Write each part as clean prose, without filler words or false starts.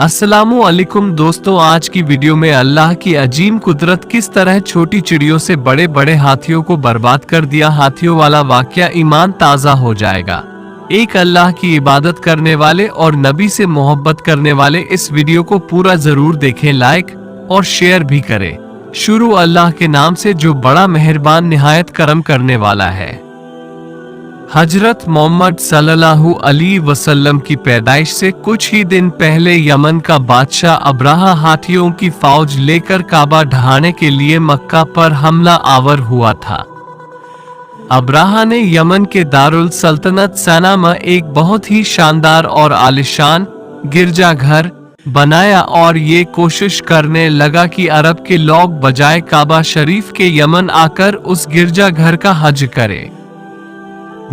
अस्सलामु अलैकुम दोस्तों, आज की वीडियो में अल्लाह की अजीम कुदरत किस तरह छोटी चिड़ियों से बड़े बड़े हाथियों को बर्बाद कर दिया, हाथियों वाला वाकया ईमान ताज़ा हो जाएगा। एक अल्लाह की इबादत करने वाले और नबी से मोहब्बत करने वाले इस वीडियो को पूरा जरूर देखें, लाइक और शेयर भी करें। शुरू अल्लाह के नाम से जो बड़ा मेहरबान निहायत करम करने वाला है। हजरत मोहम्मद सल्लल्लाहु अलैहि वसल्लम की पैदाइश से कुछ ही दिन पहले यमन का बादशाह अब्राहा हाथियों की फौज लेकर काबा ढहाने के लिए मक्का पर हमला आवर हुआ था। अब्राहा ने यमन के दारुल सल्तनत सना में एक बहुत ही शानदार और आलिशान गिरजाघर बनाया और ये कोशिश करने लगा कि अरब के लोग बजाय काबा शरीफ के यमन आकर उस गिरजाघर का हज करें।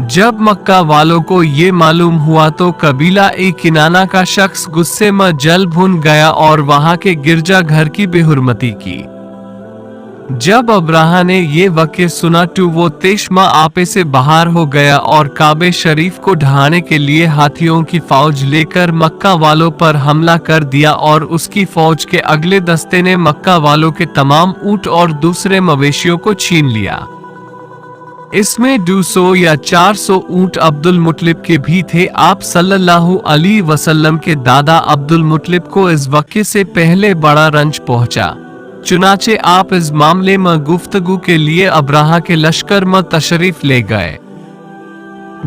जब मक्का वालों को ये मालूम हुआ तो कबीला ए किनाना का शख्स गुस्से में जल भुन गया और वहां के गिरजाघर की बेहुरमती की। जब अब्राहा ने ये वाक़या सुना तो वो तेशमा आपे से बाहर हो गया और काबे शरीफ को ढहाने के लिए हाथियों की फौज लेकर मक्का वालों पर हमला कर दिया और उसकी फौज के अगले दस्ते ने मक्का वालों के तमाम ऊंट और दूसरे मवेशियों को छीन लिया। इसमें 200 या 400 ऊंट अब्दुल मुत्तलिब के भी थे। आप सल्लल्लाहु अलैहि वसल्लम के दादा अब्दुल मुत्तलिब को इस वाक़ये से पहले बड़ा रंज पहुंचा, चुनाचे आप इस मामले में गुफ्तगू के लिए अब्राहा के लश्कर में तशरीफ ले गए।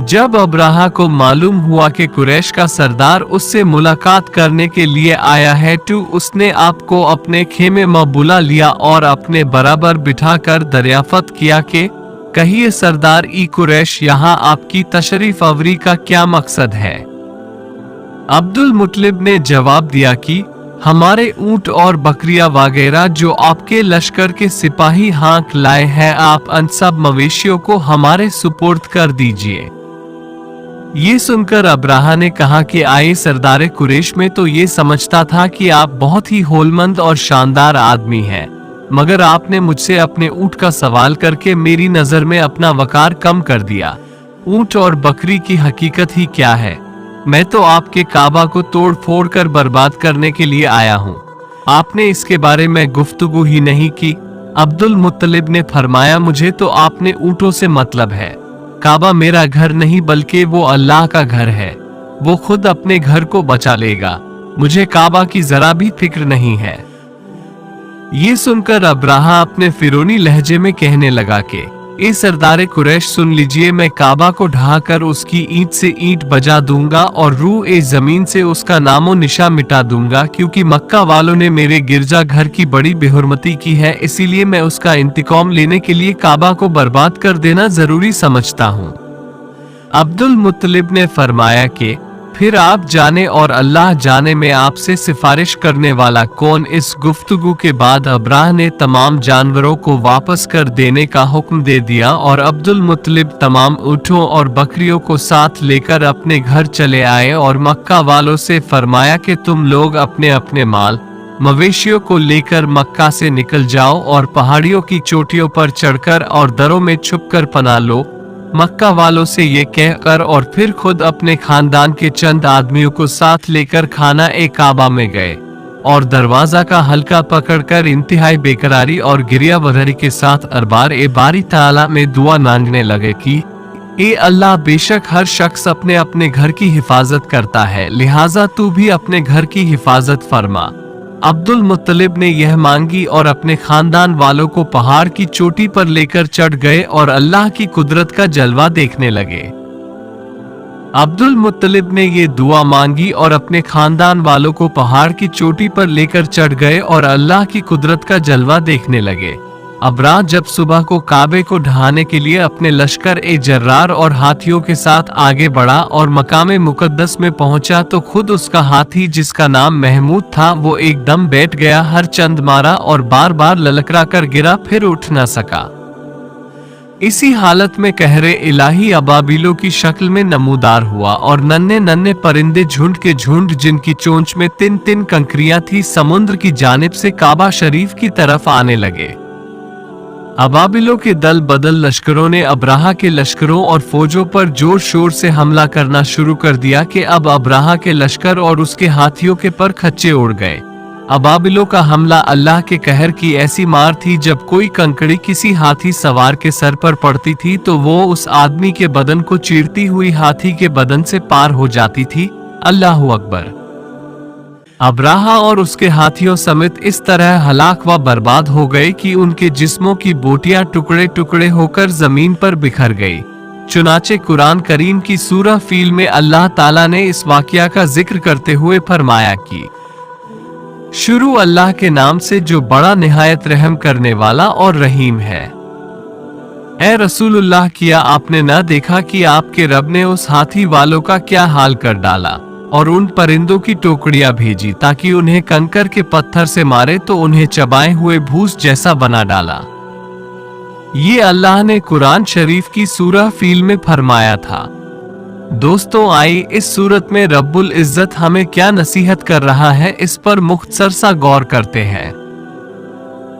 जब अब्राहा को मालूम हुआ कि कुरैश का सरदार उससे मुलाकात करने के लिए आया है तो उसने आपको अपने खेमे में बुला लिया और अपने बराबर बिठाकर दरियाफत किया कि कहिए सरदार ई कुरैश, यहाँ आपकी तशरीफ आवरी का क्या मकसद है। अब्दुल मुत्तलिब ने जवाब दिया कि हमारे ऊंट और बकरियां वगैरह जो आपके लश्कर के सिपाही हाँक लाए हैं, आप उन सब मवेशियों को हमारे सुपुर्द कर दीजिए। ये सुनकर अब्राहा ने कहा कि आए सरदार कुरैश, में तो ये समझता था कि आप बहुत ही होलमंद और शानदार आदमी हैं, मगर आपने मुझसे अपने ऊंट का सवाल करके मेरी नजर में अपना वकार कम कर दिया। ऊंट और बकरी की हकीकत ही क्या है? मैं तो आपके काबा को तोड़ फोड़ कर बर्बाद करने के लिए आया हूँ। आपने इसके बारे में गुफ्तगू ही नहीं की। अब्दुल मुत्तलिब ने फरमाया, मुझे तो आपने ऊंटों से मतलब है। काबा मेरा घर नहीं बल्कि वो अल्लाह का घर है, वो खुद अपने घर को बचा लेगा, मुझे काबा की जरा भी फिक्र नहीं है। ये सुनकर अब्राहा अपने फिरौनी लहजे में कहने लगा कि ए सरदार कुरैश, सुन लीजिए, मैं काबा को ढहाकर उसकी ईंट से ईंट बजा दूंगा और रूह ए जमीन से उसका नामो निशा मिटा दूंगा, क्योंकि मक्का वालों ने मेरे गिरजा घर की बड़ी बेहुरमती की है, इसीलिए मैं उसका इंतकाम लेने के लिए काबा को बर्बाद कर देना जरूरी समझता हूँ। अब्दुल मुत्तलिब ने फरमाया कि फिर आप जाने और अल्लाह जाने में आपसे सिफारिश करने वाला कौन। इस गुफ्तगू के बाद अब्राह ने तमाम जानवरों को वापस कर देने का हुक्म दे दिया और अब्दुल मुत्तलिब तमाम ऊँटों और बकरियों को साथ लेकर अपने घर चले आए और मक्का वालों से फरमाया कि तुम लोग अपने अपने माल मवेशियों को लेकर मक्का से निकल जाओ और पहाड़ियों की चोटियों पर चढ़कर और दरों में छुपकर पनाह लो। मक्का वालों से ये कहकर और फिर खुद अपने खानदान के चंद आदमियों को साथ लेकर खाना ए काबा में गए और दरवाजा का हल्का पकड़कर इंतहाई बेकरारी और गिरियावधरी के साथ अरबार ए बारी ताला में दुआ मांगने लगे कि ए अल्लाह, बेशक हर शख्स अपने अपने घर की हिफाजत करता है, लिहाजा तू भी अपने घर की हिफाजत फरमा। अब्दुल मुत्तलिब ने यह मांगी और अपने खानदान वालों को पहाड़ की चोटी पर लेकर चढ़ गए और अल्लाह की कुदरत का जलवा देखने लगे। अब्दुल मुत्तलिब ने ये दुआ मांगी और अपने खानदान वालों को पहाड़ की चोटी पर लेकर चढ़ गए और अल्लाह की कुदरत का जलवा देखने लगे। अब्राह जब सुबह को काबे को ढहाने के लिए अपने लश्कर ए जर्रार और हाथियों के साथ आगे बढ़ा और मकामे मुकद्दस में पहुंचा तो खुद उसका हाथी, जिसका नाम महमूद था, वो एकदम बैठ गया, हर चंद मारा और बार बार ललकरा कर गिरा, फिर उठ न सका। इसी हालत में कहरे इलाही अबाबिलों की शक्ल में नमूदार हुआ और नन्हे नन्हे परिंदे झुंड के झुंड, जिनकी चोंच में 3-3 कंकरियां थी, समुद्र की जानिब से काबा शरीफ की तरफ आने लगे। अबाबिलों के दल बदल लश्करों ने अब्राहा के लश्करों और फौजों पर जोर शोर से हमला करना शुरू कर दिया कि अब अब्राहा के लश्कर और उसके हाथियों के पर खच्चे उड़ गए। अबाबिलों का हमला अल्लाह के कहर की ऐसी मार थी, जब कोई कंकड़ी किसी हाथी सवार के सर पर पड़ती थी तो वो उस आदमी के बदन को चीरती हुई हाथी के बदन से पार हो जाती थी। अल्लाहु अकबर। अब्राहा और उसके हाथियों समेत इस तरह हलाक व बर्बाद हो गए कि उनके जिस्मों की बोटियां टुकड़े टुकड़े होकर जमीन पर बिखर गई। चुनाचे कुरान करीम की सूरह फील में अल्लाह ताला ने इस वाकया का जिक्र करते हुए फरमाया कि शुरू अल्लाह के नाम से जो बड़ा निहायत रहम करने वाला और रहीम है। ए रसूलुल्लाह, किया आपने न देखा कि आपके रब ने उस हाथी वालों का क्या हाल कर डाला और उन परिंदों की टोकरियां भेजी ताकि उन्हें कंकर के पत्थर से मारे तो उन्हें चबाए हुए भूस जैसा बना डाला। ये अल्लाह ने कुरान शरीफ की सूरह फील में फरमाया था। दोस्तों, आई इस सूरत में रब्बुल इज्जत हमें क्या नसीहत कर रहा है, इस पर मुख्तसर सा गौर करते हैं।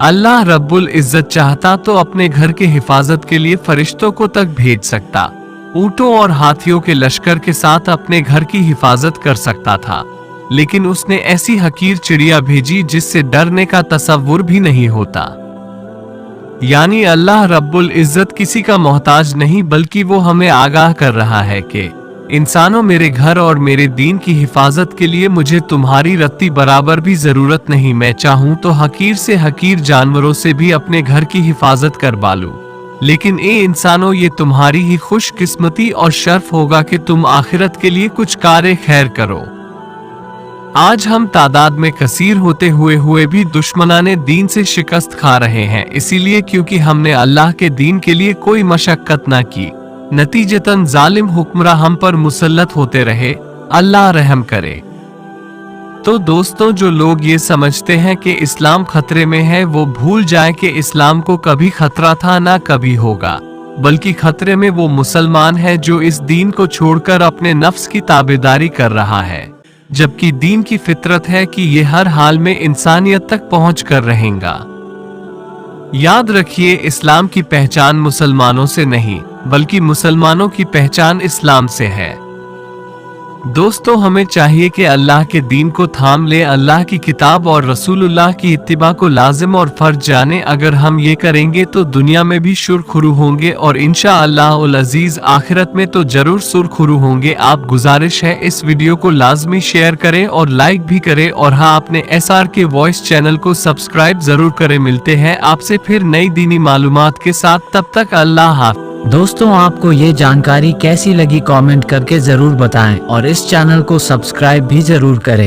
अल्लाह रब्बुल इज्जत चाहता तो अपने घर के हिफाजत के लिए फरिश्तों को तक भेज सकता, ऊंटों और हाथियों के लश्कर के साथ अपने घर की हिफाजत कर सकता था, लेकिन उसने ऐसी हकीर चिड़िया भेजी जिससे डरने का तसव्वुर भी नहीं होता। यानी अल्लाह रब्बुल इज्जत किसी का मोहताज नहीं, बल्कि वो हमें आगाह कर रहा है कि इंसानों, मेरे घर और मेरे दीन की हिफाजत के लिए मुझे तुम्हारी रत्ती बराबर भी जरूरत नहीं। मैं चाहूं तो हकीर से हकीर जानवरों से भी अपने घर की हिफाजत कर बालूं, लेकिन ए इंसानों, ये तुम्हारी ही खुशकिस्मती और शर्फ होगा कि तुम आखिरत के लिए कुछ कार्य खैर करो। आज हम तादाद में कसीर होते हुए भी दुश्मनाने दीन से शिकस्त खा रहे हैं, इसीलिए क्योंकि हमने अल्लाह के दीन के लिए कोई मशक्कत न की। नतीजतन जालिम हुक्मरां हम पर मुसल्लत होते रहे। अल्लाह रहम करे। तो दोस्तों, जो लोग ये समझते हैं कि इस्लाम खतरे में है, वो भूल जाए कि इस्लाम को कभी खतरा था ना कभी होगा, बल्कि खतरे में वो मुसलमान है जो इस दीन को छोड़कर अपने नफ्स की ताबेदारी कर रहा है, जबकि दीन की फितरत है कि ये हर हाल में इंसानियत तक पहुंच कर रहेगा। याद रखिए, इस्लाम की पहचान मुसलमानों से नहीं, बल्कि मुसलमानों की पहचान इस्लाम से है। दोस्तों, हमें चाहिए कि अल्लाह के दीन को थाम ले, अल्लाह की किताब और रसूलुल्लाह की इत्तिबा को लाजिम और फर्ज जाने। अगर हम ये करेंगे तो दुनिया में भी सुरखुरू होंगे और इंशाअल्लाह अजीज आखिरत में तो जरूर सुरखुरू होंगे। आप गुजारिश है इस वीडियो को लाजमी शेयर करें और लाइक भी करें, और हाँ, अपने SRK वॉइस चैनल को सब्सक्राइब जरूर करें। मिलते हैं आपसे फिर नई दीनी मालूमात के साथ, तब तक अल्लाह हाफ़िज़। दोस्तों, आपको ये जानकारी कैसी लगी कमेंट करके जरूर बताएं और इस चैनल को सब्सक्राइब भी जरूर करें।